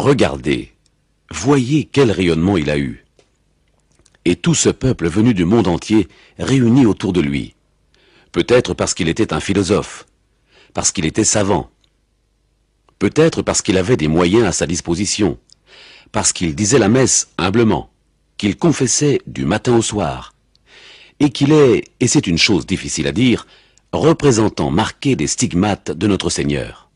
Regardez, voyez quel rayonnement il a eu. Et tout ce peuple venu du monde entier réuni autour de lui. Peut-être parce qu'il était un philosophe, parce qu'il était savant, peut-être parce qu'il avait des moyens à sa disposition, parce qu'il disait la messe humblement, qu'il confessait du matin au soir, et qu'il est, et c'est une chose difficile à dire, représentant marqué des stigmates de notre Seigneur.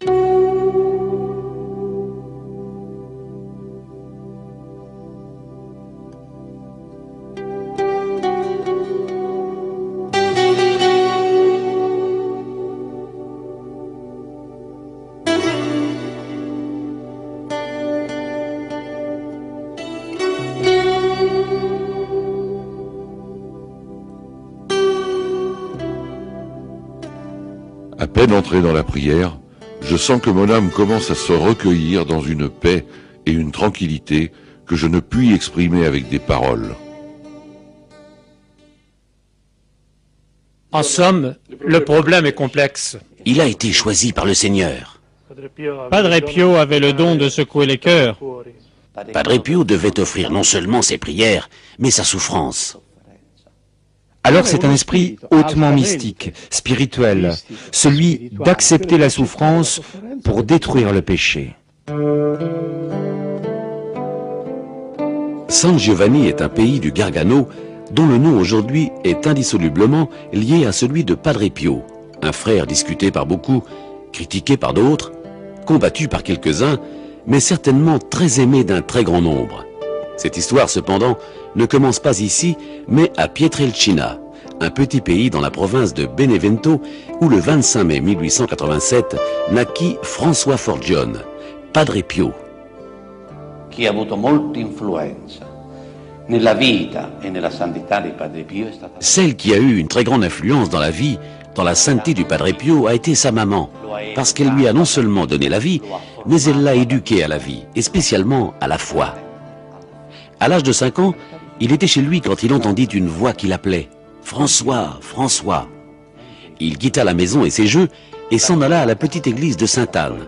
À peine entré dans la prière, je sens que mon âme commence à se recueillir dans une paix et une tranquillité que je ne puis exprimer avec des paroles. En somme, le problème est complexe. Il a été choisi par le Seigneur. Padre Pio avait le don de secouer les cœurs. Padre Pio devait offrir non seulement ses prières, mais sa souffrance. Alors c'est un esprit hautement mystique, spirituel, celui d'accepter la souffrance pour détruire le péché. San Giovanni est un pays du Gargano dont le nom aujourd'hui est indissolublement lié à celui de Padre Pio, un frère discuté par beaucoup, critiqué par d'autres, combattu par quelques-uns, mais certainement très aimé d'un très grand nombre. Cette histoire, cependant, ne commence pas ici, mais à Pietrelcina, un petit pays dans la province de Benevento, où le 25 mai 1887 naquit François Forgione, Padre Pio. Chi ha avuto molta influenza nella vita e nella santità di Padre Pio è stata... Celle qui a eu une très grande influence dans la vie, dans la sainteté du Padre Pio, a été sa maman, parce qu'elle lui a non seulement donné la vie, mais elle l'a éduqué à la vie, et spécialement à la foi. À l'âge de 5 ans, il était chez lui quand il entendit une voix qui l'appelait. « François, François !» Il quitta la maison et ses jeux et s'en alla à la petite église de Sainte-Anne.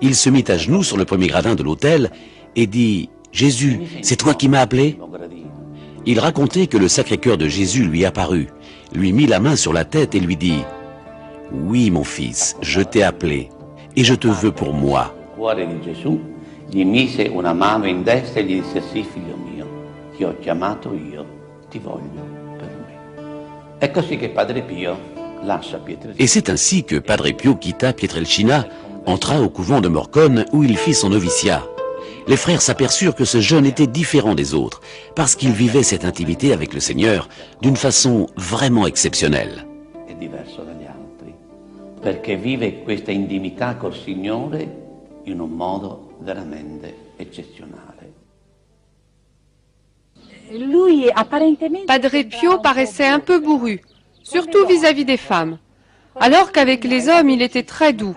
Il se mit à genoux sur le premier gradin de l'autel et dit « Jésus, c'est toi qui m'as appelé ?» Il racontait que le Sacré-Cœur de Jésus lui apparut, lui mit la main sur la tête et lui dit « Oui, mon fils, je t'ai appelé et je te veux pour moi. » Gli mise una mano in destra e gli disse: sì, figlio mio, ti ho chiamato io, ti voglio per me. È così che Padre Pio lascia Pietrelcina. Et c'est ainsi que Padre Pio quitta Pietrelcina, entra au couvent de Morcone où il fit son noviciat. Les frères s'aperçurent que ce jeune était différent des autres, parce qu'il vivait cette intimité avec le Seigneur d'une façon vraiment exceptionnelle. È diverso dagli altri, perché vive questa intimità col Signore in un modo veramente eccezionale. Padre Pio paraissait un peu bourru, surtout vis-à-vis des femmes, alors qu'avec les hommes il était très doux,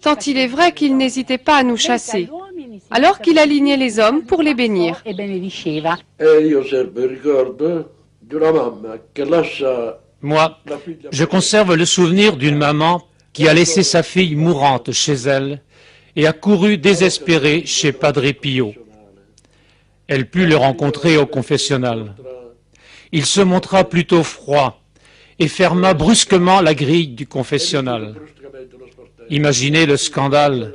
tant il est vrai qu'il n'hésitait pas à nous chasser, alors qu'il alignait les hommes pour les bénir. Moi, je conserve le souvenir d'une maman qui a laissé sa fille mourante chez elle et a couru désespérée chez Padre Pio. Elle put le rencontrer au confessionnal. Il se montra plutôt froid et ferma brusquement la grille du confessionnal. Imaginez le scandale,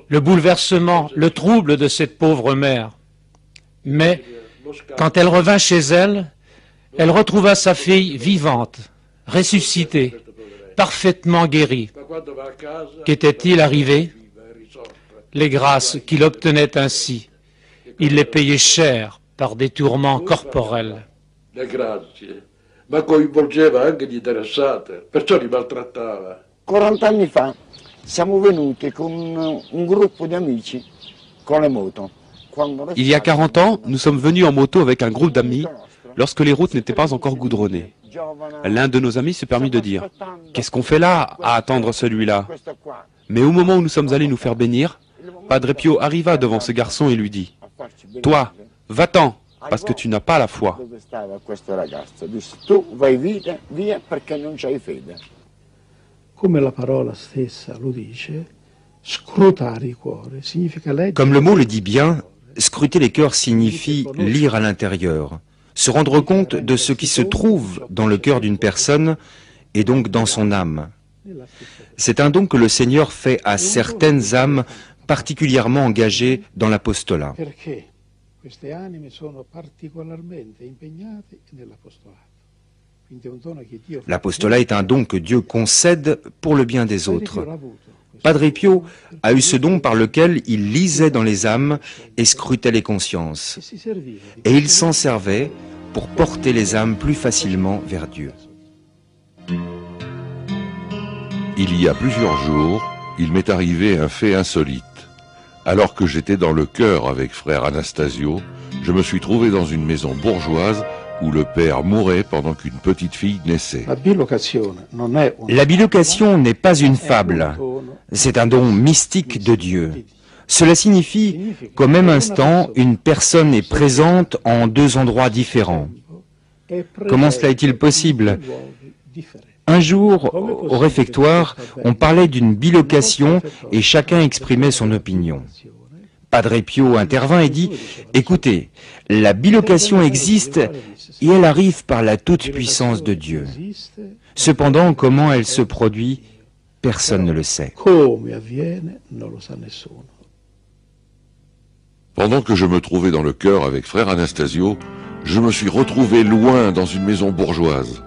le bouleversement, le trouble de cette pauvre mère. Mais, quand elle revint chez elle, elle retrouva sa fille vivante, ressuscitée, parfaitement guérie. Qu'était-il arrivé? Les grâces qu'il obtenait ainsi, il les payait cher par des tourments corporels. Le grazie, ma coinvolgeva anche gli interessati, perciò li maltrattava. 40 anni fa siamo venuti con un gruppo di amici con le moto. Il y a 40 ans, nous sommes venus en moto avec un groupe d'amis lorsque les routes n'étaient pas encore goudronnées. L'un de nos amis se permit de dire « Qu'est-ce qu'on fait là à attendre celui-là ?» Mais au moment où nous sommes allés nous faire bénir, Padre Pio arriva devant ce garçon et lui dit « Toi, va-t'en, parce que tu n'as pas la foi. » Come la parola stessa lo dice, Comme le mot le dit bien, scruter les cœurs signifie lire à l'intérieur, se rendre compte de ce qui se trouve dans le cœur d'une personne et donc dans son âme. C'est un don que le Seigneur fait à certaines âmes particulièrement engagées dans l'apostolat. L'apostolat est un don que Dieu concède pour le bien des autres. Padre Pio a eu ce don par lequel il lisait dans les âmes et scrutait les consciences. Et il s'en servait pour porter les âmes plus facilement vers Dieu. Il y a plusieurs jours, il m'est arrivé un fait insolite. Alors que j'étais dans le chœur avec frère Anastasio, je me suis trouvé dans une maison bourgeoise où le père mourait pendant qu'une petite fille naissait. La bilocation n'est pas une fable, c'est un don mystique de Dieu. Cela signifie qu'au même instant, une personne est présente en deux endroits différents. Comment cela est-il possible ? Un jour, au réfectoire, on parlait d'une bilocation et chacun exprimait son opinion. Padre Pio intervint et dit « Écoutez, la bilocation existe et elle arrive par la toute-puissance de Dieu. Cependant, comment elle se produit, personne ne le sait. » Pendant que je me trouvais dans le chœur avec frère Anastasio, je me suis retrouvé loin dans une maison bourgeoise.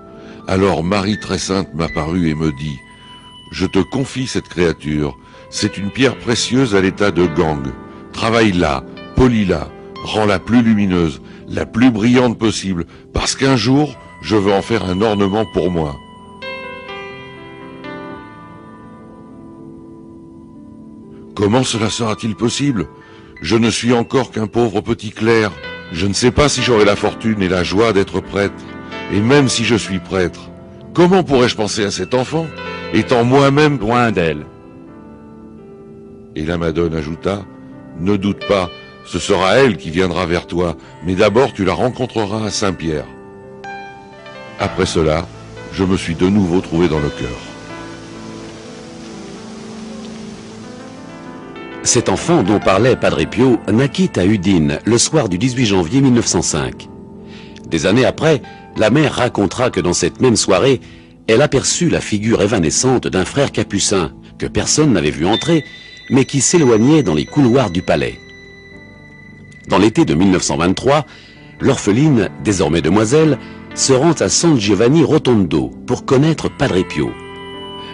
Alors Marie très sainte m'apparut et me dit « Je te confie cette créature, c'est une pierre précieuse à l'état de gangue. Travaille-la, polis-la, rends-la plus lumineuse, la plus brillante possible, parce qu'un jour, je veux en faire un ornement pour moi. » Comment cela sera-t-il possible? Je ne suis encore qu'un pauvre petit clerc. Je ne sais pas si j'aurai la fortune et la joie d'être prêtre. Et même si je suis prêtre, comment pourrais-je penser à cet enfant, étant moi-même loin d'elle? Et la Madone ajouta, « Ne doute pas, ce sera elle qui viendra vers toi, mais d'abord tu la rencontreras à Saint-Pierre. » Après cela, je me suis de nouveau trouvé dans le chœur. Cet enfant dont parlait Padre Pio naquit à Udine le soir du 18 janvier 1905. Des années après, la mère racontera que dans cette même soirée, elle aperçut la figure évanescente d'un frère capucin que personne n'avait vu entrer, mais qui s'éloignait dans les couloirs du palais. Dans l'été de 1923, l'orpheline, désormais demoiselle, se rend à San Giovanni Rotondo pour connaître Padre Pio.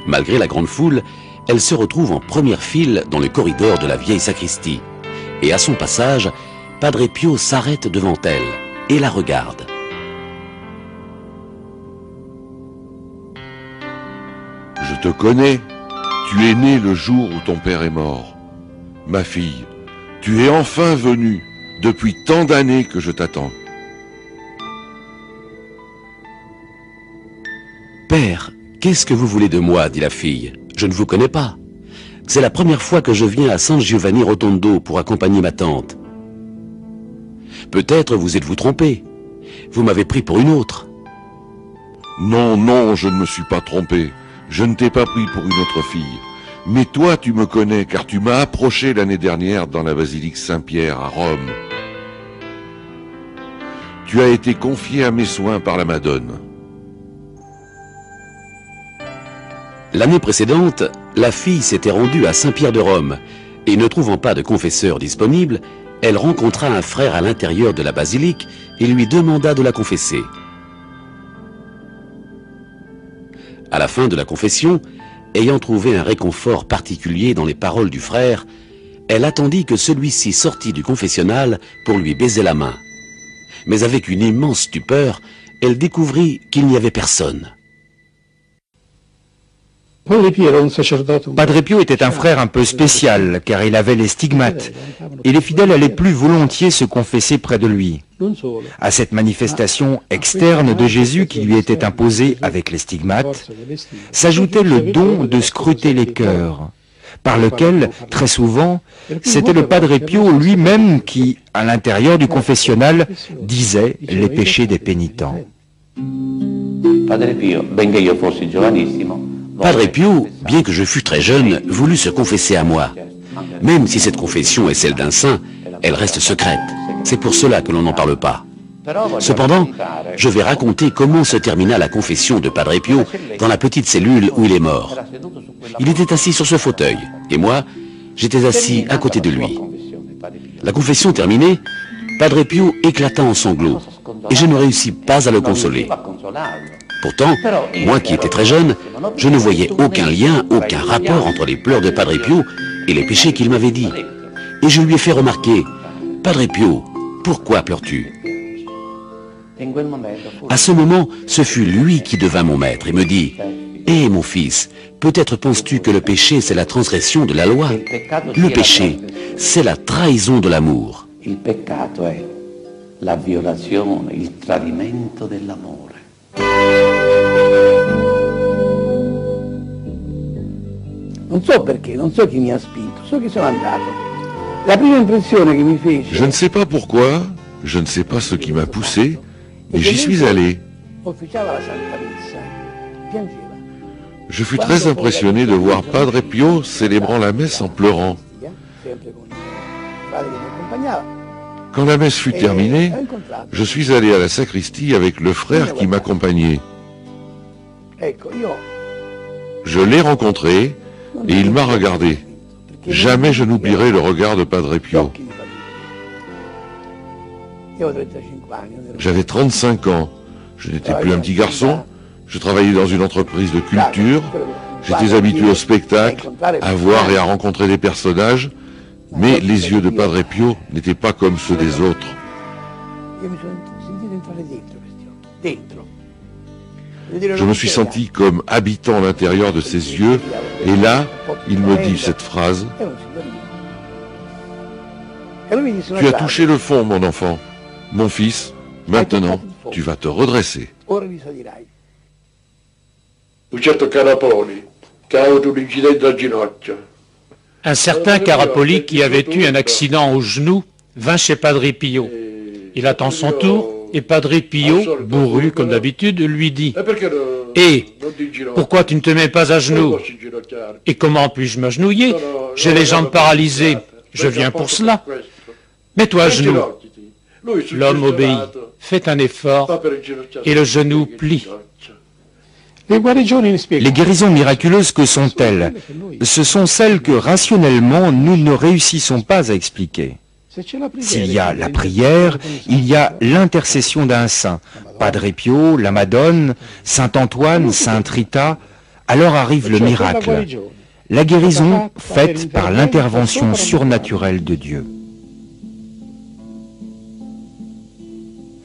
Malgré la grande foule, elle se retrouve en première file dans le corridor de la vieille sacristie. Et à son passage, Padre Pio s'arrête devant elle et la regarde. Je te connais, tu es née le jour où ton père est mort. Ma fille, tu es enfin venue, depuis tant d'années que je t'attends. Père, qu'est-ce que vous voulez de moi, dit la fille. Je ne vous connais pas. C'est la première fois que je viens à San Giovanni Rotondo pour accompagner ma tante. Peut-être vous êtes-vous trompé. Vous m'avez pris pour une autre. Non, non, je ne me suis pas trompé. Je ne t'ai pas pris pour une autre fille. Mais toi, tu me connais, car tu m'as approché l'année dernière dans la basilique Saint-Pierre à Rome. Tu as été confié à mes soins par la Madone. L'année précédente, la fille s'était rendue à Saint-Pierre de Rome et ne trouvant pas de confesseur disponible, elle rencontra un frère à l'intérieur de la basilique et lui demanda de la confesser. À la fin de la confession, ayant trouvé un réconfort particulier dans les paroles du frère, elle attendit que celui-ci sortît du confessionnal pour lui baiser la main. Mais avec une immense stupeur, elle découvrit qu'il n'y avait personne. Padre Pio était un frère un peu spécial, car il avait les stigmates, et les fidèles allaient plus volontiers se confesser près de lui. À cette manifestation externe de Jésus qui lui était imposée avec les stigmates, s'ajoutait le don de scruter les cœurs, par lequel, très souvent, c'était le Padre Pio lui-même qui, à l'intérieur du confessionnal, disait les péchés des pénitents. Padre Pio, benché io fossi giovanissimo, Padre Pio, bien que je fus très jeune, voulut se confesser à moi. Même si cette confession est celle d'un saint, elle reste secrète. C'est pour cela que l'on n'en parle pas. Cependant, je vais raconter comment se termina la confession de Padre Pio dans la petite cellule où il est mort. Il était assis sur ce fauteuil, et moi, j'étais assis à côté de lui. La confession terminée, Padre Pio éclata en sanglots, et je ne réussis pas à le consoler. Pourtant, moi qui étais très jeune, je ne voyais aucun lien, aucun rapport entre les pleurs de Padre Pio et les péchés qu'il m'avait dit. Et je lui ai fait remarquer, « Padre Pio, pourquoi pleures-tu » À ce moment, ce fut lui qui devint mon maître et me dit, « Hé mon fils, peut-être penses-tu que le péché c'est la transgression de la loi? Le péché, c'est la trahison de l'amour. » Il peccato è la violazione, il tradimento dell'amore. Non so perché, non so chi mi ha spinto, so che sono andato. La prima impressione che mi fece... Je ne sais pas pourquoi, je ne sais pas ce qui m'a poussé, mais j'y suis allé. Officiava la Santa Messa, piangeva. Je fus très impressionné de voir Padre Pio célébrant la messe en pleurant. Sempre con il padre che mi accompagnava. Quand la messe fut terminée, je suis allé à la sacristie avec le frère qui m'accompagnait. Ecco, io Je l'ai rencontré et il m'a regardé. Jamais je n'oublierai le regard de Padre Pio. Io avevo 35 anni. non ero- J'avais 35 ans. Je n'étais plus un petit garçon. Je travaillais dans une entreprise de culture. J'étais habitué au spectacle, à voir et à rencontrer des personnages. Mais les yeux de Padre Pio n'étaient pas comme ceux des autres. Io mi sono sentito entrare dentro questi occhi, dentro. Vedere Je me suis senti comme habitant à l'intérieur de ses yeux. Et là, il me dit cette phrase. Era un signorino. E lui mi disse una Tu as frase, touché le fond, mon enfant. Mon fils, maintenant, tu vas te redresser. ora risalirai. Un certo Carapoli, che ha avuto un incidente al ginocchio. Un certain Carapoli qui avait eu un accident au genou vint chez Padre Pio. Il attend son tour et Padre Pio, bourru comme d'habitude, lui dit E perché « Hé, non ti ginocchia? pourquoi tu ne te mets pas à genoux? Non posso inginocchiare. Et comment puis-je m'agenouiller? J'ai les jambes paralysées. Je viens pour cela. Mets-toi à genoux. » L'homme obéit, fait un effort et le genou plie. Les guérisons miraculeuses, que sont-elles? Ce sont celles que rationnellement nous ne réussissons pas à expliquer. S'il y a la prière, il y a l'intercession d'un saint, Padre Pio, la Madone, Saint Antoine, Sainte Rita, alors arrive le miracle, la guérison faite par l'intervention surnaturelle de Dieu.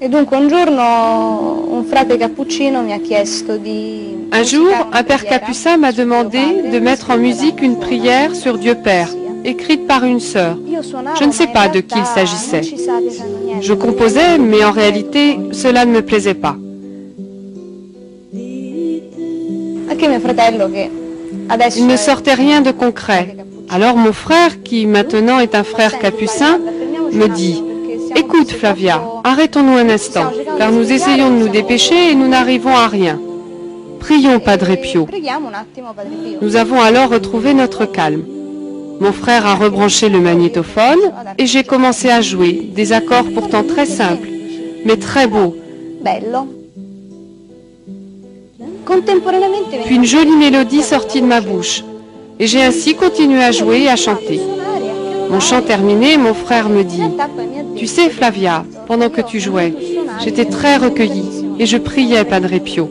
E dunque un giorno un frate cappuccino mi ha chiesto di... Un jour, un père capucin m'a demandé de mettre en musique une prière sur Dieu Père, écrite par une sœur. Je ne sais pas de qui il s'agissait. Je composais, mais en réalité, cela ne me plaisait pas. Anche mio fratello che adesso Il ne sortait rien de concret. Alors mon frère, qui maintenant est un frère capucin, me dit « Écoute Flavia, arrêtons-nous un instant, car nous essayons de nous dépêcher et nous n'arrivons à rien. Prions Padre Pio. » Preghiamo un attimo Padre Pio. Nous avons alors retrouvé notre calme. Mon frère a rebranché le magnétophone et j'ai commencé à jouer des accords pourtant très simples, mais très beaux. Bello. Contemporaneamente Puis une jolie mélodie sortit de ma bouche et j'ai ainsi continué à jouer et à chanter. Mon chant terminé, mon frère me dit « Tu sais Flavia, pendant que tu jouais, j'étais très recueillie et je priais Padre Pio. »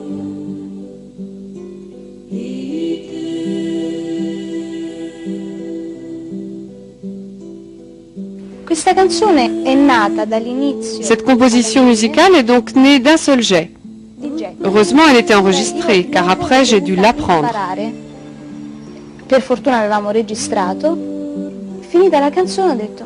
Questa canzone è nata dall'inizio Cette composition musicale est donc née d'un seul jet. di Jack. Heureusement, elle était enregistrée, car après j'ai dû l'apprendre. Imparare. Per fortuna avevamo registrato. Finita la canzone ho detto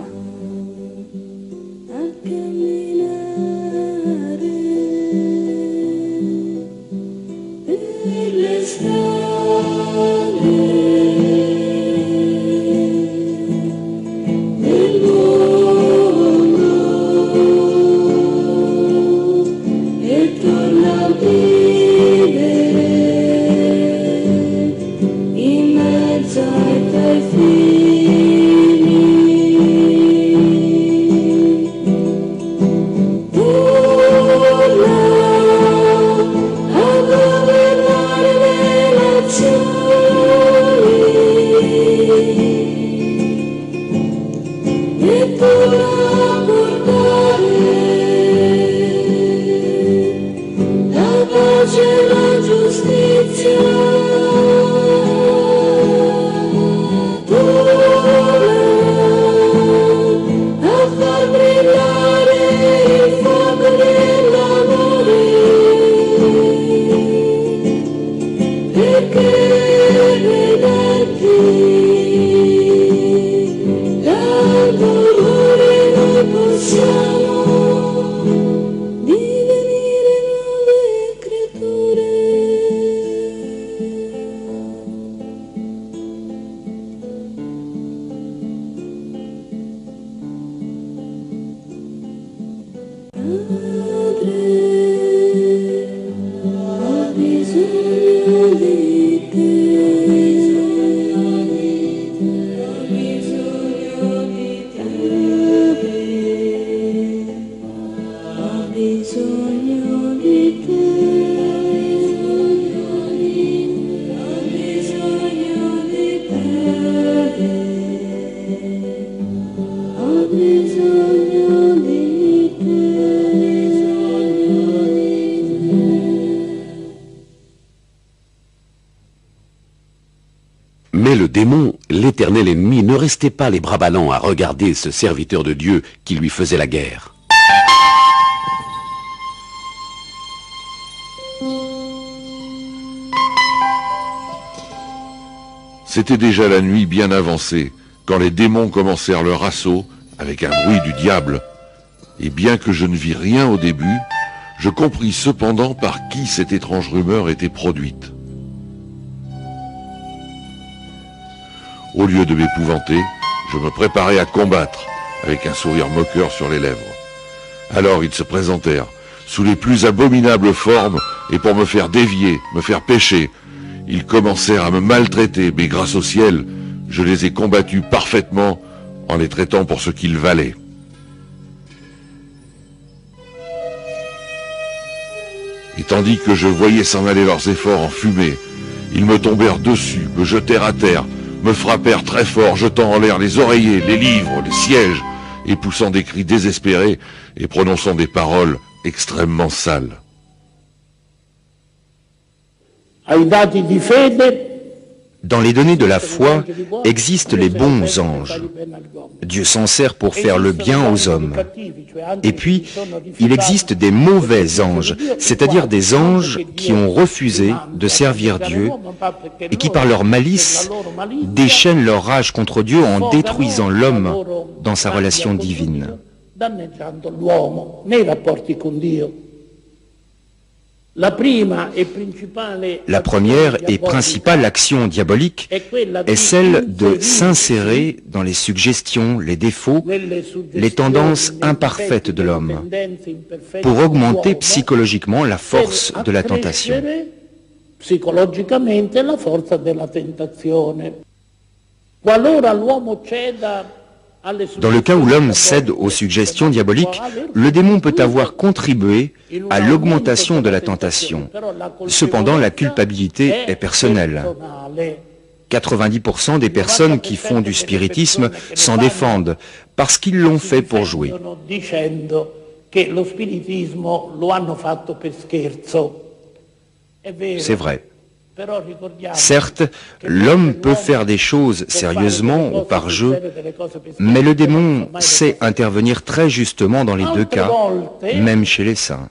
Mais le démon, l'éternel ennemi, ne restait pas les bras ballants à regarder ce serviteur de Dieu qui lui faisait la guerre. C'était déjà la nuit bien avancée, quand les démons commencèrent leur assaut, avec un bruit du diable. Et bien que je ne vis rien au début, je compris cependant par qui cette étrange rumeur était produite. Au lieu de m'épouvanter, je me préparais à combattre, avec un sourire moqueur sur les lèvres. Alors ils se présentèrent, sous les plus abominables formes, et pour me faire dévier, me faire pécher, ils commencèrent à me maltraiter, mais grâce au ciel, je les ai combattus parfaitement, en les traitant pour ce qu'ils valaient. Et tandis que je voyais s'en aller leurs efforts en fumée, ils me tombèrent dessus, me jetèrent à terre, me frappèrent très fort, jetant en l'air les oreillers, les livres, les sièges, et poussant des cris désespérés et prononçant des paroles extrêmement sales. Dans les données de la foi existent les bons anges. Dieu s'en sert pour faire le bien aux hommes. Et puis, il existe des mauvais anges, c'est-à-dire des anges qui ont refusé de servir Dieu et qui, par leur malice, déchaînent leur rage contre Dieu en détruisant l'homme dans sa relation divine. La première et principale action diabolique est celle de s'insérer dans les suggestions, les défauts, les tendances imparfaites de l'homme, pour augmenter psychologiquement la force de la tentation. Dans le cas où l'homme cède aux suggestions diaboliques, le démon peut avoir contribué à l'augmentation de la tentation. Cependant, la culpabilité est personnelle. 90% des personnes qui font du spiritisme s'en défendent parce qu'ils l'ont fait pour jouer. C'est vrai. Certes, l'homme peut faire des choses sérieusement ou par jeu, mais le démon sait intervenir très justement dans les deux cas, même chez les saints.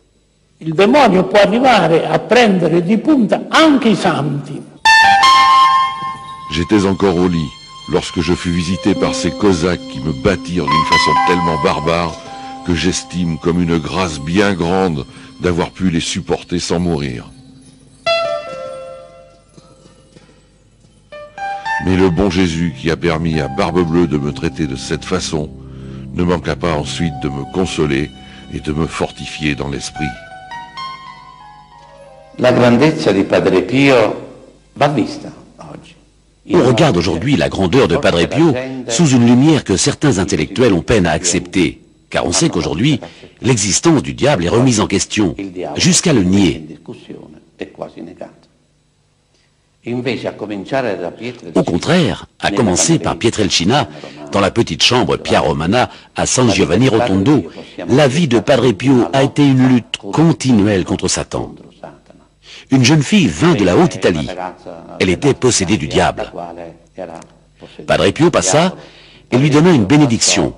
J'étais encore au lit lorsque je fus visité par ces cosaques qui me battirent d'une façon tellement barbare que j'estime comme une grâce bien grande d'avoir pu les supporter sans mourir. Mais le bon Jésus qui a permis à Barbe-Bleue de me traiter de cette façon ne manqua pas ensuite de me consoler et de me fortifier dans l'esprit. La grandezza di Padre Pio va vista oggi. On regarde aujourd'hui la grandeur de Padre Pio sous une lumière que certains intellectuels ont peine à accepter, car on sait qu'aujourd'hui, l'existence du diable est remise en question, jusqu'à le nier. Au contraire, à commencer par Pietrelcina, dans la petite chambre Pia Romana à San Giovanni Rotondo, la vie de Padre Pio a été une lutte continuelle contre Satan. Une jeune fille vint de la Haute-Italie. Elle était possédée du diable. Padre Pio passa et lui donna une bénédiction.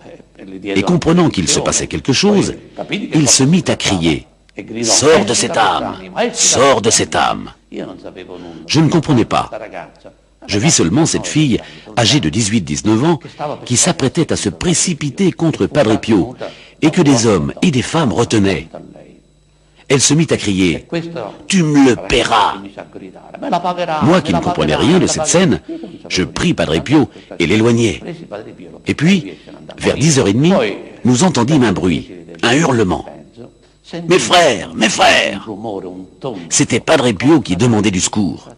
Et comprenant qu'il se passait quelque chose, il se mit à crier « Sors de cette âme! Sors de cette âme !» Je ne comprenais pas. Je vis seulement cette fille, âgée de 18-19 ans, qui s'apprêtait à se précipiter contre Padre Pio, et que des hommes et des femmes retenaient. Elle se mit à crier « Tu me le paieras !» Moi qui ne comprenais rien de cette scène, je pris Padre Pio et l'éloignai. Et puis, vers 10h30, nous entendîmes un bruit, un hurlement. « Mes frères, mes frères !» C'était Padre Pio qui demandait du secours.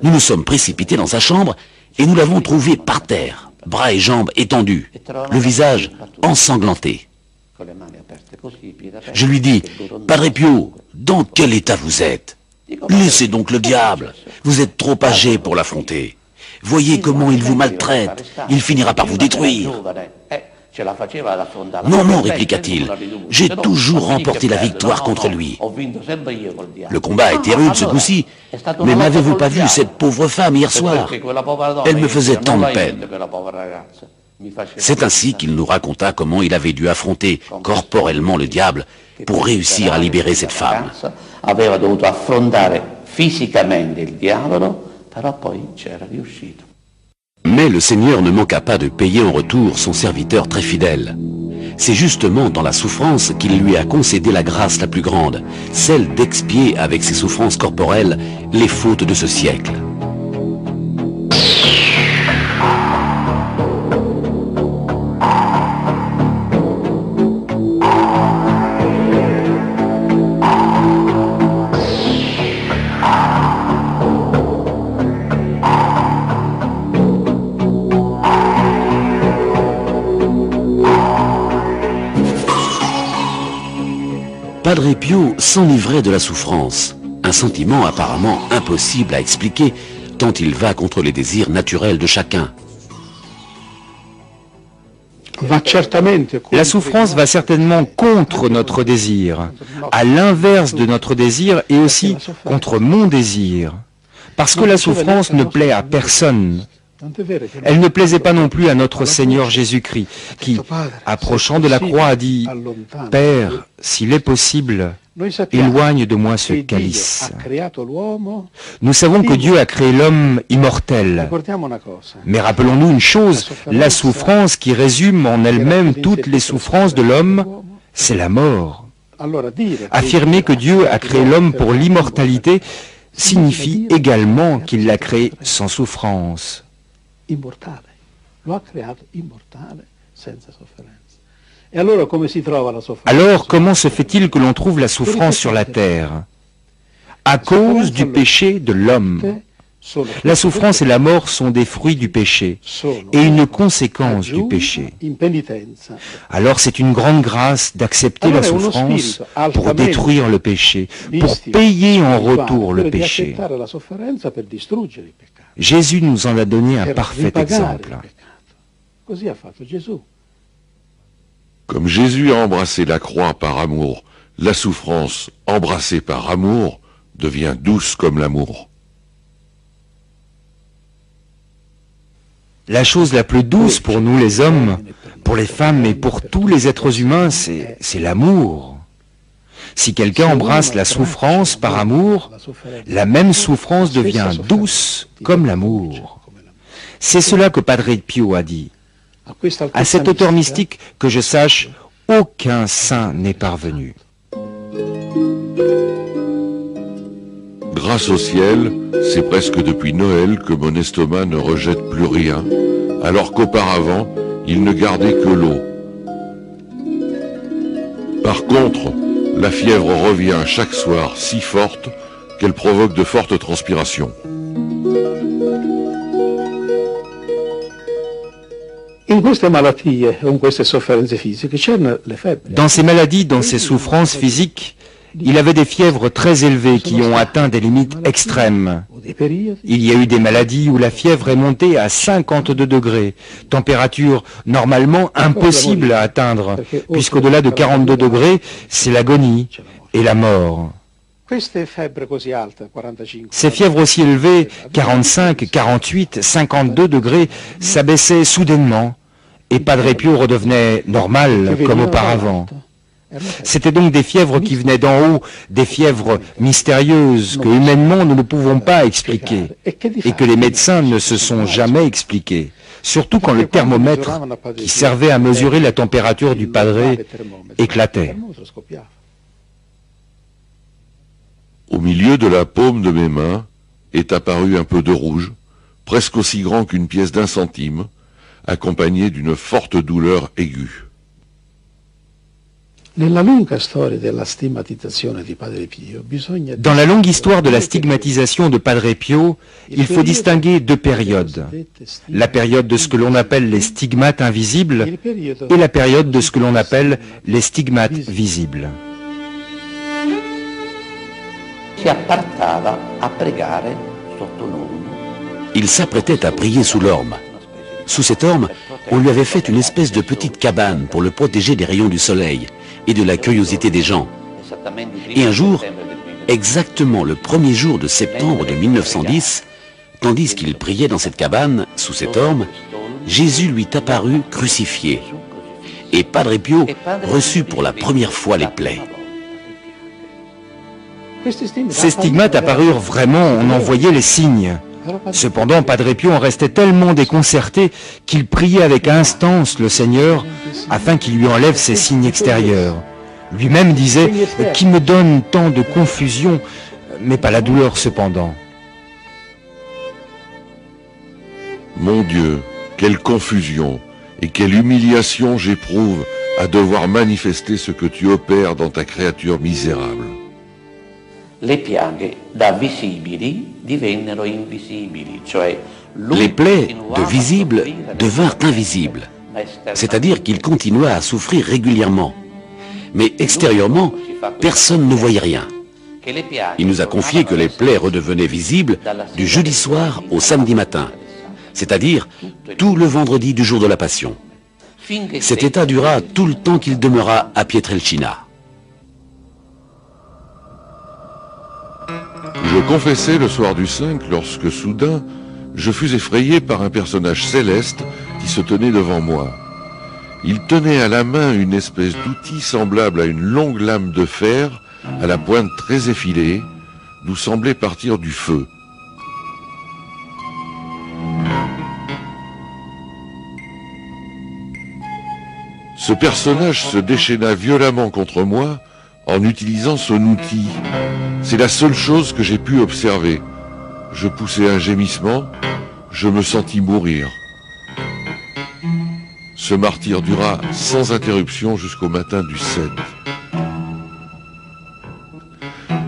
Nous nous sommes précipités dans sa chambre et nous l'avons trouvé par terre, bras et jambes étendus, le visage ensanglanté. Je lui dis, « Padre Pio, dans quel état vous êtes? Laissez donc le diable, vous êtes trop âgé pour l'affronter. Voyez comment il vous maltraite, il finira par vous détruire. » « Non, non, répliqua-t-il, j'ai toujours remporté la victoire contre lui. Le combat a été rude ce coup-ci, mais n'avez-vous pas vu cette pauvre femme hier soir? Elle me faisait tant de peine. » C'est ainsi qu'il nous raconta comment il avait dû affronter corporellement le diable pour réussir à libérer cette femme. Aveva dovuto affrontare fisicamente il diavolo, però poi c'era riuscito. Mais le Seigneur ne manqua pas de payer en retour son serviteur très fidèle. C'est justement dans la souffrance qu'il lui a concédé la grâce la plus grande, celle d'expier avec ses souffrances corporelles les fautes de ce siècle. Padre Pio s'enivrait de la souffrance, un sentiment apparemment impossible à expliquer tant il va contre les désirs naturels de chacun. La souffrance va certainement contre notre désir, à l'inverse de notre désir et aussi contre mon désir, parce que la souffrance ne plaît à personne. Elle ne plaisait pas non plus à notre Seigneur Jésus-Christ, qui, approchant de la croix, a dit « Père, s'il est possible, éloigne de moi ce calice. » Nous savons que Dieu a créé l'homme immortel. Mais rappelons-nous une chose, la souffrance qui résume en elle-même toutes les souffrances de l'homme, c'est la mort. Affirmer que Dieu a créé l'homme pour l'immortalité signifie également qu'il l'a créé sans souffrance. Alors, comment se fait-il que l'on trouve la souffrance sur la terre? À cause du péché de l'homme. La souffrance et la mort sont des fruits du péché et une conséquence du péché. Alors c'est une grande grâce d'accepter la souffrance pour détruire le péché, pour payer en retour le péché. Jésus nous en a donné un parfait exemple. Comme Jésus a embrassé la croix par amour, la souffrance embrassée par amour devient douce comme l'amour. La chose la plus douce pour nous les hommes, pour les femmes et pour tous les êtres humains, c'est l'amour. Si quelqu'un embrasse la souffrance par amour, la même souffrance devient douce comme l'amour. C'est cela que Padre Pio a dit. À cet auteur mystique, que je sache, aucun saint n'est parvenu. Grâce au ciel, c'est presque depuis Noël que mon estomac ne rejette plus rien, alors qu'auparavant, il ne gardait que l'eau. Par contre, la fièvre revient chaque soir si forte qu'elle provoque de fortes transpirations. Dans ces maladies, dans ces souffrances physiques, il avait des fièvres très élevées qui ont atteint des limites extrêmes. Il y a eu des maladies où la fièvre est montée à 52 degrés, température normalement impossible à atteindre, puisqu'au-delà de 42 degrés, c'est l'agonie et la mort. Ces fièvres aussi élevées, 45, 48, 52 degrés, s'abaissaient soudainement, et Padre Pio redevenait normal comme auparavant. C'était donc des fièvres qui venaient d'en haut, des fièvres mystérieuses que humainement nous ne pouvons pas expliquer et que les médecins ne se sont jamais expliqués, surtout quand le thermomètre qui servait à mesurer la température du padre éclatait. Au milieu de la paume de mes mains est apparu un peu de rouge, presque aussi grand qu'une pièce d'1 centime, accompagné d'une forte douleur aiguë. Dans la longue histoire de la stigmatisation de Padre Pio, il faut distinguer deux périodes. La période de ce que l'on appelle les stigmates invisibles et la période de ce que l'on appelle les stigmates visibles. Il s'apprêtait à prier sous l'orme. Sous cette orme, on lui avait fait une espèce de petite cabane pour le protéger des rayons du soleil et de la curiosité des gens. Et un jour, exactement le 1er jour de septembre de 1910, tandis qu'il priait dans cette cabane, sous cette orme, Jésus lui apparut crucifié. Et Padre Pio reçut pour la première fois les plaies. Ces stigmates apparurent vraiment, on en voyait les signes. Cependant, Padre Pio en restait tellement déconcerté qu'il priait avec instance le Seigneur afin qu'il lui enlève ces signes extérieurs. Lui-même disait « Qui me donne tant de confusion, mais pas la douleur cependant. » Mon Dieu, quelle confusion et quelle humiliation j'éprouve à devoir manifester ce que tu opères dans ta créature misérable. Les piaghe da visibili divennero invisibili, cioè les plaies de visibles devinrent invisibles, c'est-à-dire qu'il continua à souffrir régulièrement. Mais extérieurement, personne ne voyait rien. Il nous a confié que les plaies redevenaient visibles du jeudi soir au samedi matin, c'est-à-dire tout le vendredi du jour de la Passion. Cet état dura tout le temps qu'il demeura à Pietrelcina. Je confessais le soir du 5 lorsque soudain, je fus effrayé par un personnage céleste qui se tenait devant moi. Il tenait à la main une espèce d'outil semblable à une longue lame de fer, à la pointe très effilée, d'où semblait partir du feu. Ce personnage se déchaîna violemment contre moi en utilisant son outil. C'est la seule chose que j'ai pu observer. Je poussai un gémissement, je me sentis mourir. Ce martyre dura sans interruption jusqu'au matin du 7.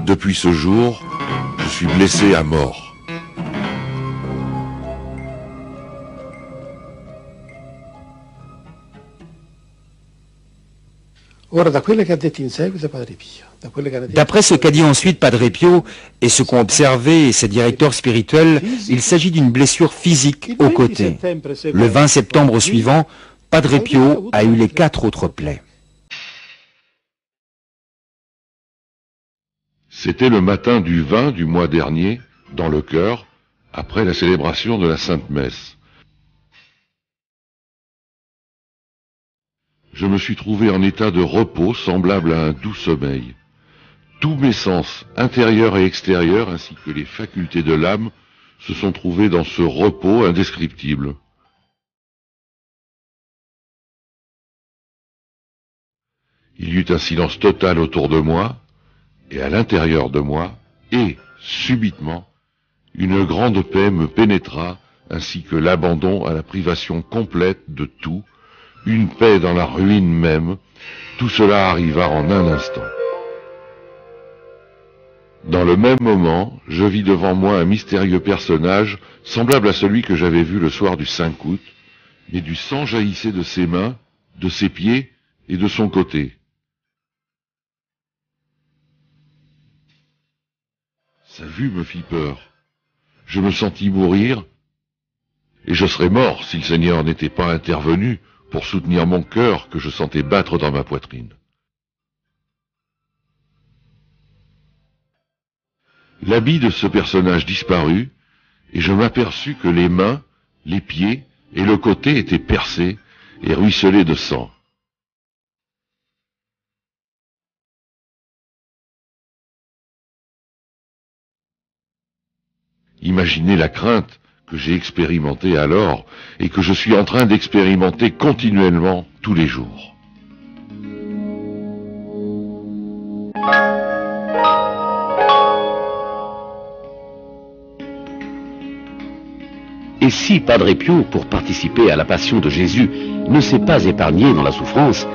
Depuis ce jour, je suis blessé à mort. D'après ce qu'a dit ensuite Padre Pio et ce qu'ont observé ses directeurs spirituels, il s'agit d'une blessure physique au côté. Le 20 septembre suivant, Padre Pio a eu les 4 autres plaies. C'était le matin du 20 du mois dernier, dans le chœur, après la célébration de la Sainte Messe. Je me suis trouvé en état de repos semblable à un doux sommeil. Tous mes sens, intérieurs et extérieurs, ainsi que les facultés de l'âme, se sont trouvés dans ce repos indescriptible. Il y eut un silence total autour de moi, et à l'intérieur de moi, et, subitement, une grande paix me pénétra, ainsi que l'abandon à la privation complète de tout, une paix dans la ruine même. Tout cela arriva en un instant. Dans le même moment, je vis devant moi un mystérieux personnage, semblable à celui que j'avais vu le soir du 5 août, mais du sang jaillissait de ses mains, de ses pieds et de son côté. Sa vue me fit peur. Je me sentis mourir, et je serais mort si le Seigneur n'était pas intervenu pour soutenir mon cœur que je sentais battre dans ma poitrine. L'habit de ce personnage disparut, et je m'aperçus que les mains, les pieds et le côté étaient percés et ruisselaient de sang. Imaginez la crainte que j'ai expérimentée alors et que je suis en train d'expérimenter continuellement tous les jours. Et si Padre Pio, pour participer à la passion de Jésus, ne s'est pas épargné dans la souffrance,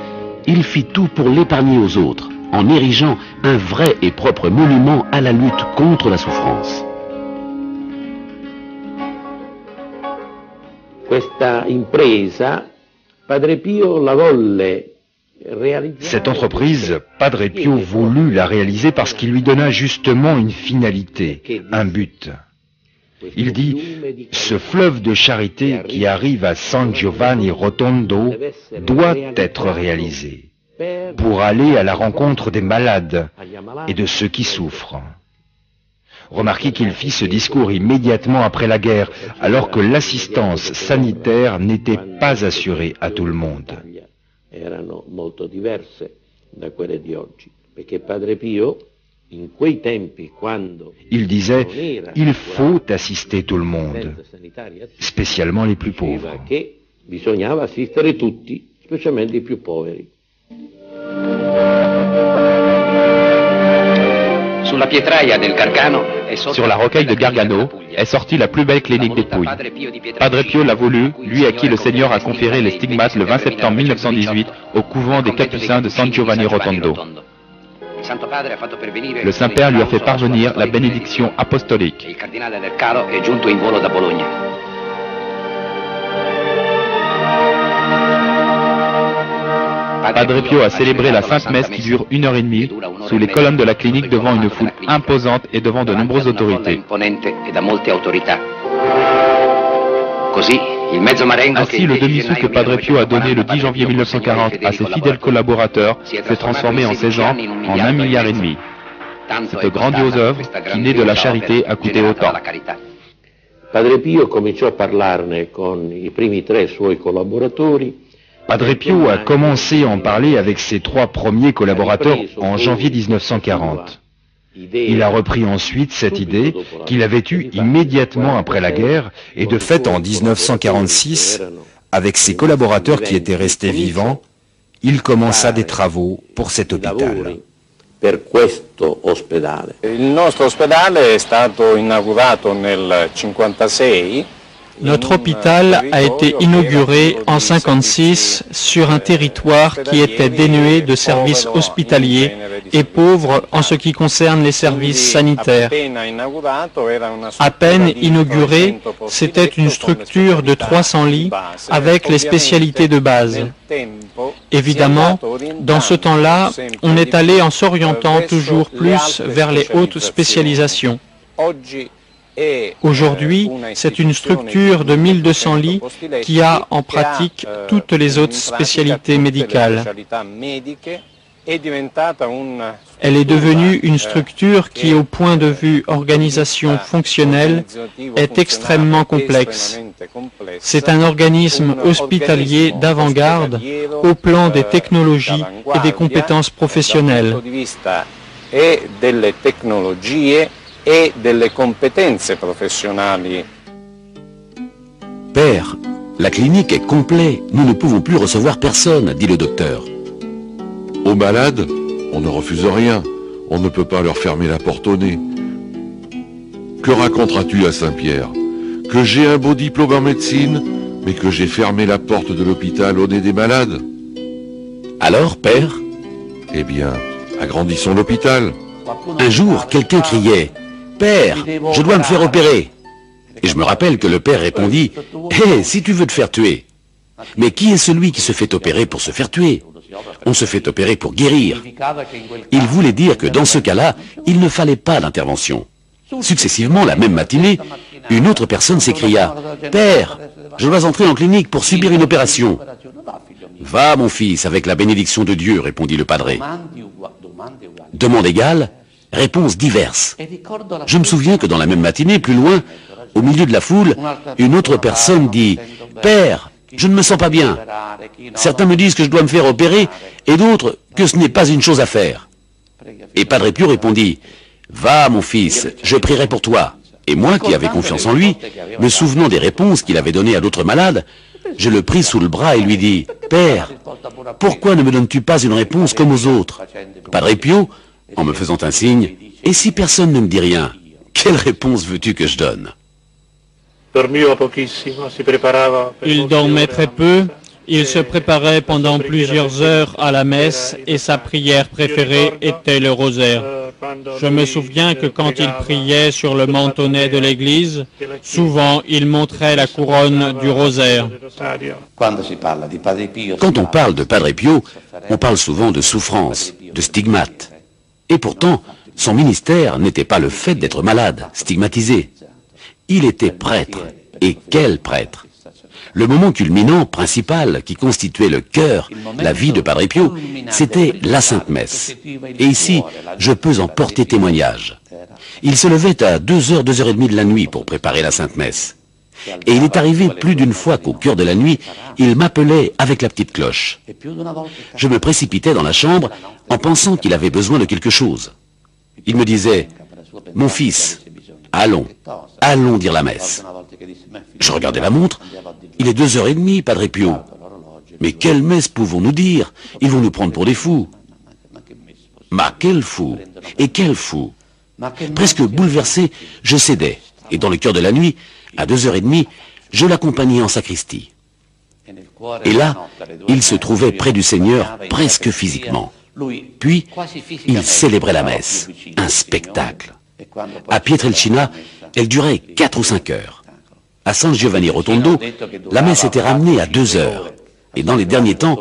il fit tout pour l'épargner aux autres, en érigeant un vrai et propre monument à la lutte contre la souffrance. Cette entreprise, Padre Pio voulut la réaliser parce qu'il lui donna justement une finalité, un but. Il dit, ce fleuve de charité qui arrive à San Giovanni Rotondo doit être réalisé pour aller à la rencontre des malades et de ceux qui souffrent. Remarquez qu'il fit ce discours immédiatement après la guerre, alors que l'assistance sanitaire n'était pas assurée à tout le monde. Il disait, il faut assister tout le monde, spécialement les plus pauvres. Sur la rocaille de Gargano est sortie la plus belle clinique des Pouilles. Padre Pio l'a voulu, lui à qui le Seigneur a conféré les stigmates le 20 septembre 1918 au couvent des Capucins de San Giovanni Rotondo. Le Saint-Père lui a fait parvenir la bénédiction apostolique. Padre Pio a célébré la Sainte Messe qui dure 1h30 sous les colonnes de la clinique devant une foule imposante et devant de nombreuses autorités. Ainsi, le demi-sou que Padre Pio a donné le 10 janvier 1940 à ses fidèles collaborateurs s'est transformé en 16 ans en 1,5 milliard. Cette grandiose œuvre, qui naît de la charité, a coûté autant. Padre Pio cominciò a parlarne con i primi 3 suoi collaboratori. Padre Pio a commencé à en parler avec ses 3 premiers collaborateurs en janvier 1940. Il a repris ensuite cette idée qu'il avait eue immédiatement après la guerre et de fait en 1946, avec ses collaborateurs qui étaient restés vivants, il commença des travaux pour cet hôpital. Il nostro ospedale è stato inaugurato nel 1956. Notre hôpital a été inauguré en 1956 sur un territoire qui était dénué de services hospitaliers et pauvre en ce qui concerne les services sanitaires. À peine inauguré, c'était une structure de 300 lits avec les spécialités de base. Évidemment, dans ce temps-là, on est allé en s'orientant toujours plus vers les hautes spécialisations. Aujourd'hui, c'est une structure de 1200 lits qui a en pratique toutes les autres spécialités médicales. Elle est devenue une structure qui, au point de vue organisation fonctionnelle, est extrêmement complexe. C'est un organisme hospitalier d'avant-garde au plan des technologies et des compétences professionnelles. Et delle competenze professionali. Père, la clinique est complète. Nous ne pouvons plus recevoir personne, dit le docteur. Aux malades, on ne refuse rien. On ne peut pas leur fermer la porte au nez. Que raconteras-tu à Saint-Pierre? Que j'ai un beau diplôme en médecine, mais que j'ai fermé la porte de l'hôpital au nez des malades? Alors, Père? Eh bien, agrandissons l'hôpital. Un jour, quelqu'un criait « Père, je dois me faire opérer !» Et je me rappelle que le père répondit « Hé, si tu veux te faire tuer !» Mais qui est celui qui se fait opérer pour se faire tuer? On se fait opérer pour guérir. Il voulait dire que dans ce cas-là, il ne fallait pas d'intervention. Successivement, la même matinée, une autre personne s'écria « Père, je dois entrer en clinique pour subir une opération. »« Va, mon fils, avec la bénédiction de Dieu, répondit le padre. » Demande égale, réponses diverses. Je me souviens que dans la même matinée, plus loin, au milieu de la foule, une autre personne dit « Père, je ne me sens pas bien. Certains me disent que je dois me faire opérer et d'autres que ce n'est pas une chose à faire. » Et Padre Pio répondit « Va, mon fils, je prierai pour toi. » Et moi, qui avais confiance en lui, me souvenant des réponses qu'il avait données à d'autres malades, je le pris sous le bras et lui dis « Père, pourquoi ne me donnes-tu pas une réponse comme aux autres ?» Padre Pio, en me faisant un signe, « Et si personne ne me dit rien, quelle réponse veux-tu que je donne ?» Il dormait très peu, Il se préparait pendant plusieurs heures à la messe et sa prière préférée était le rosaire. Je me souviens que quand il priait sur le mantonnet de l'église, souvent il montrait la couronne du rosaire. Quand on parle de Padre Pio, on parle souvent de souffrance, de stigmate. Et pourtant, son ministère n'était pas le fait d'être malade, stigmatisé. Il était prêtre. Et quel prêtre! Le moment culminant, principal, qui constituait le cœur, la vie de Padre Pio, c'était la Sainte Messe. Et ici, je peux en porter témoignage. Il se levait à 2h, 2h30 de la nuit pour préparer la Sainte Messe. Et il est arrivé plus d'une fois qu'au cœur de la nuit, il m'appelait avec la petite cloche. Je me précipitais dans la chambre en pensant qu'il avait besoin de quelque chose. Il me disait, « Mon fils, allons dire la messe. » Je regardais la montre. Il est 2h30, Padre Pio. Mais quelle messe pouvons-nous dire? Ils vont nous prendre pour des fous. Mais quel fou! Et quel fou! Presque bouleversé, je cédais. Et dans le cœur de la nuit, à 2h30, je l'accompagnais en sacristie. Et là, il se trouvait près du Seigneur, presque physiquement. Puis, il célébrait la messe. Un spectacle. À Pietrelcina, elle durait 4 ou 5 heures. À San Giovanni Rotondo, la messe était ramenée à 2 heures. Et dans les derniers temps,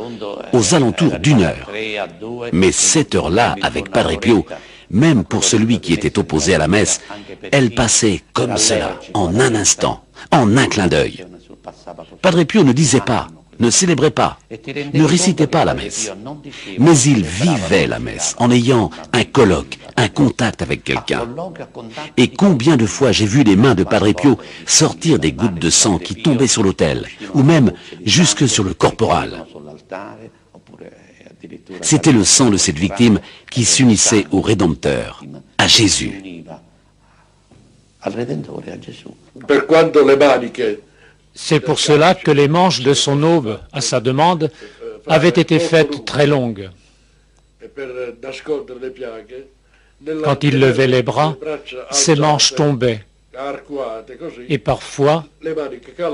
aux alentours d'1 heure. Mais cette heure-là, avec Padre Pio, même pour celui qui était opposé à la messe, elle passait comme cela, en un instant, en un clin d'œil. Padre Pio ne disait pas, ne célébrait pas, ne récitait pas la messe. Mais il vivait la messe en ayant un colloque, un contact avec quelqu'un. Et combien de fois j'ai vu les mains de Padre Pio sortir des gouttes de sang qui tombaient sur l'autel, ou même jusque sur le corporal. C'était le sang de cette victime qui s'unissait au Rédempteur, à Jésus. C'est pour cela que les manches de son aube, à sa demande, avaient été faites très longues. Quand il levait les bras, ses manches tombaient. Et parfois,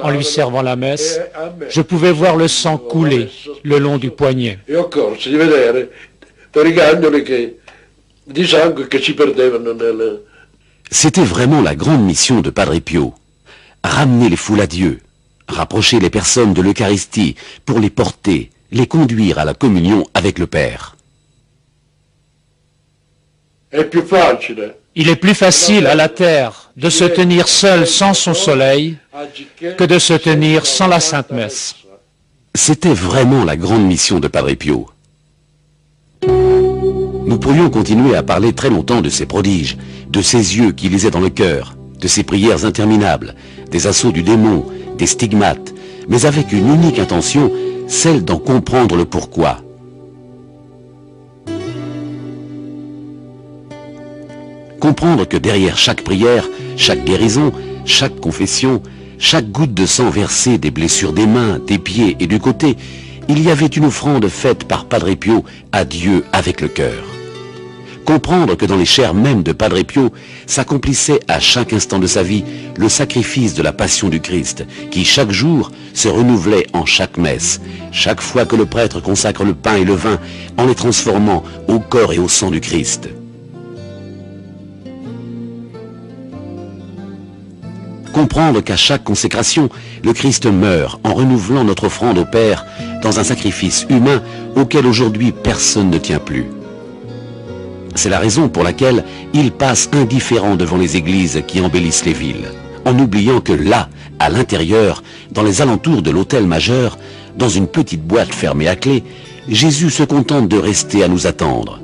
en lui servant la messe, je pouvais voir le sang couler le long du poignet. C'était vraiment la grande mission de Padre Pio. Ramener les foules à Dieu, rapprocher les personnes de l'Eucharistie pour les porter, les conduire à la communion avec le Père. Il est plus facile à la terre de se tenir seul sans son soleil que de se tenir sans la Sainte Messe. C'était vraiment la grande mission de Padre Pio. Nous pourrions continuer à parler très longtemps de ses prodiges, de ses yeux qui lisaient dans le cœur, de ses prières interminables, des assauts du démon, des stigmates, mais avec une unique intention, celle d'en comprendre le pourquoi. Comprendre que derrière chaque prière, chaque guérison, chaque confession, chaque goutte de sang versée des blessures des mains, des pieds et du côté, il y avait une offrande faite par Padre Pio à Dieu avec le cœur. Comprendre que dans les chairs mêmes de Padre Pio s'accomplissait à chaque instant de sa vie le sacrifice de la passion du Christ, qui chaque jour se renouvelait en chaque messe, chaque fois que le prêtre consacre le pain et le vin en les transformant au corps et au sang du Christ. Comprendre qu'à chaque consécration, le Christ meurt en renouvelant notre offrande au Père dans un sacrifice humain auquel aujourd'hui personne ne tient plus. C'est la raison pour laquelle il passe indifférent devant les églises qui embellissent les villes, en oubliant que là, à l'intérieur, dans les alentours de l'autel majeur, dans une petite boîte fermée à clé, Jésus se contente de rester à nous attendre.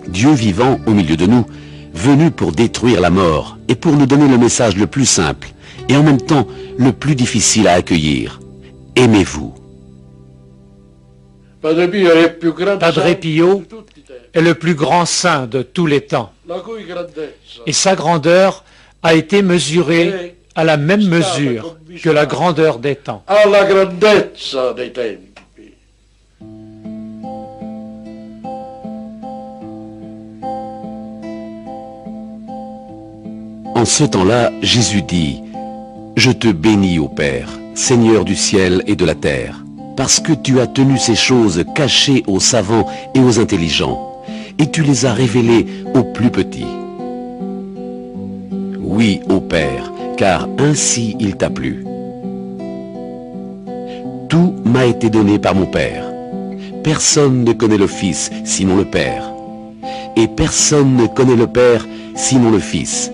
Dieu vivant au milieu de nous, venu pour détruire la mort et pour nous donner le message le plus simple et en même temps le plus difficile à accueillir. Aimez-vous. Padre Pio est le plus grand saint de tous les temps. Et sa grandeur a été mesurée à la même mesure que la grandeur des temps. En ce temps-là, Jésus dit « Je te bénis, ô Père, Seigneur du ciel et de la terre, parce que tu as tenu ces choses cachées aux savants et aux intelligents, et tu les as révélées aux plus petits. Oui, ô Père, car ainsi il t'a plu. Tout m'a été donné par mon Père. Personne ne connaît le Fils, sinon le Père. Et personne ne connaît le Père, sinon le Fils,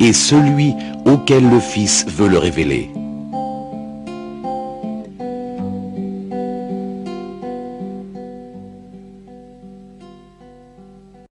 et celui auquel le Fils veut le révéler.